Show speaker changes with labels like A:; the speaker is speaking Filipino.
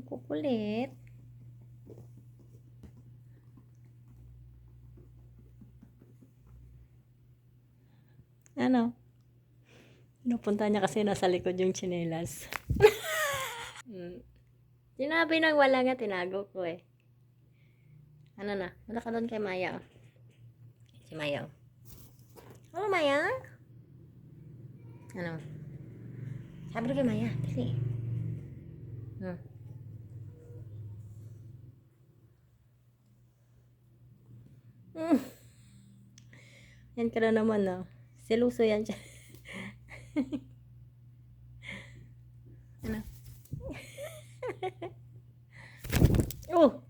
A: Kukulit. Ano? Pinupunta niya kasi nasa likod yung tsinelas. Sinabi nang wala nga, tinago ko eh. Ano na? Wala ka doon kay Maya. Si Maya. Oh, Maya? Ano? Sabi doon kay Maya. Dali. Yan ka na naman, no? Seluso yan siya. Ano? Oh!